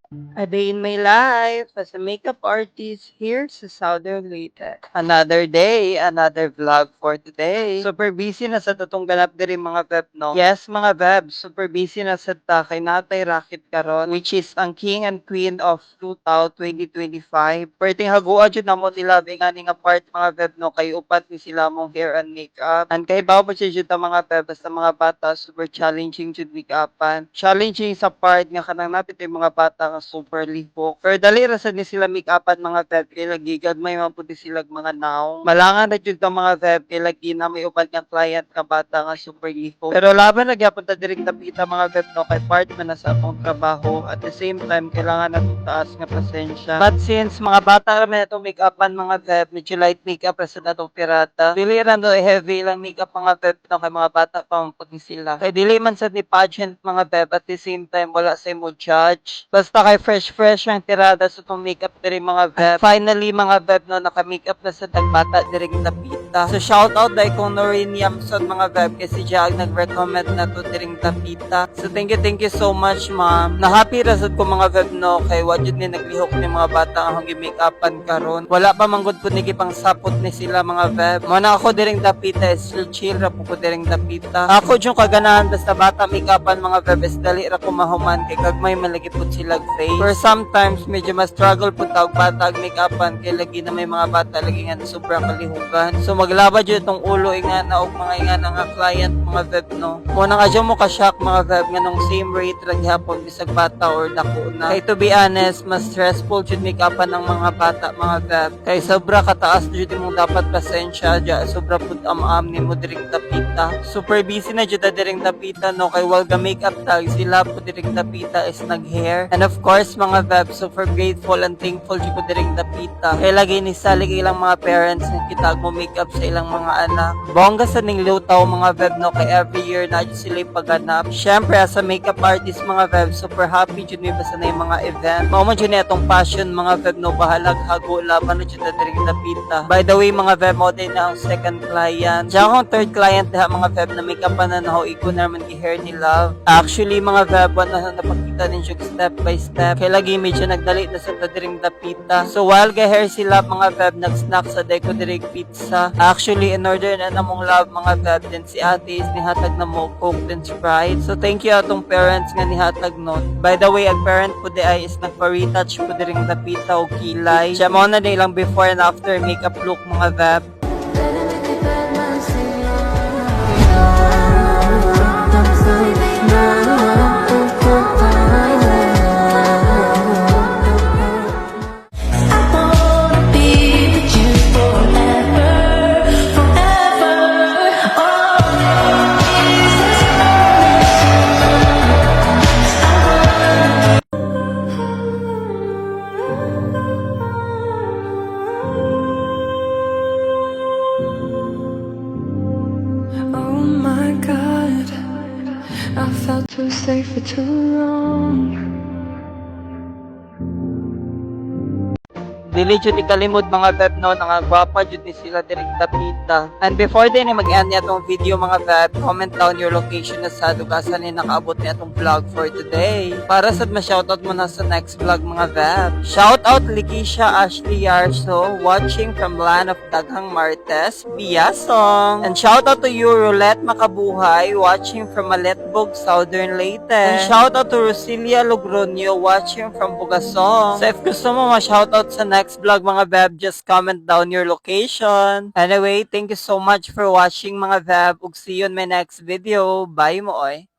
A day in my life as a makeup artist here sa Southern Leyte. Another day, another vlog for today. Super busy na sa tatong ganap diri mga beb, no? Yes, mga beb, super busy na sa ta kay natay racket karon, which is ang king and queen of 2025. Perting hagua jud namo nila nga part mga beb, no? Kay upat ni sila mong hair and makeup. And kay bawo pa siya jud ang mga beb, basta mga bata super challenging jud make-upan. Challenging sa part nga kanang napit yung mga bata nga super lihok. Pero dali ra sad ni sila make-upan mga beb kay lagi gagmay man pud sila mga naong. Malangan na jud ang mga beb kay lagi na may uban nga client nga bata nga super lihok. Pero laban na gyapon ta diri tapita mga beb no kay part man na sa atong trabaho. At the same time kailangan natin taas nga pasensya. But since mga bata ra man itong make-upan mga beb, medyo light makeup ra sa atong pirata. Dili ra no heavy lang makeup mga beb no kay mga bata pa man pud ni sila. Kay dili man sad ni pageant mga beb at the same time wala sa mo judge. Basta kay fresh ang tirada sa itong makeup diri mga beb. Finally mga beb no naka-makeup na sa tagbata diri tapita. So shout out dai kung Noreen Yamson mga beb kasi siya ang nag-recommend na to diring tapita. So thank you so much ma'am. Na happy ra sad ko mga beb no kay wa jud ni naglihok ni mga bata ang gi-makeupan karon. Wala pa manggod pud ni gipang sapot ni sila mga beb. Mo na ako diring tapita is chill ra po ko diring tapita. Ako jud kaganahan basta bata make-upan mga bebes dali ra ko mahuman kay kagmay malagi pud sila face. Or sometimes medyo mas struggle pud tawag bata ag make-upan kay lagi na may mga bata lagi nga sobrang kalihukan. So maglaba jud tong ulo inga na og mga inga nga client mga beb no. Mo nang adyo mo ka shock mga beb nga nung same rate ra gyapon bisag bata or dako na. Kay to be honest, mas stressful jud make-upan ng mga bata mga beb. Kay sobra kataas jud imong dapat pasensya ja sobra pud am-am nimo diring tapita. Super busy na jud diring tapita no kay wal ga makeup tag sila po diring tapita is nag-hair. And of course mga beb, super grateful and thankful jud ko diring tapita. Kay lagi ni salig ilang mga parents nga kitag mo makeup sa ilang mga anak. Bongga sa ning lutaw mga beb no kay every year na jud sila pagganap. Syempre as a makeup artist mga beb, super happy jud mi basta na yung mga event. Mao man jud ni atong passion mga beb no bahalag hago laban na jud diring tapita. By the way mga beb, mo din na ang second client. Diyan akong third client diha mga beb na make-upan na naho iko naman i-hair ni Love. Actually mga beb, na napakita din siya step by step. Kaya lagi medyo nagdali na sa tadiring tapita. So while ga-hair sila mga beb, nag-snack sa Deco Direct Pizza. Actually in order na namong Love mga beb, din si ate is nihatag na mo Coke and Sprite. So thank you atong parents nga nihatag nun. By the way, ang parent po di ay is nagpa-retouch po diring tapita o kilay. Siya mo na nilang before and after makeup look mga beb. Oh my God, I felt too safe for too long. Dili jud ikalimod mga beb no nangagwapa jud ni sila diring tapita. And before din mag-end niya tong video mga beb, comment down your location na sa dugasan ni nakaabot niya tong vlog for today. Para sad ma-shoutout mo na sa next vlog mga beb. Shoutout Likisha Ashley Yarso watching from land of Daghang Martes, Biasong. And shoutout to you Roulette Makabuhay watching from Maletbog, Southern Leyte. And shoutout to Rosilia Logronio watching from Bugasong. So if gusto mo ma-shoutout sa next vlog mga beb, just comment down your location. Anyway, thank you so much for watching mga beb ug see you in my next video. Bye mo oy.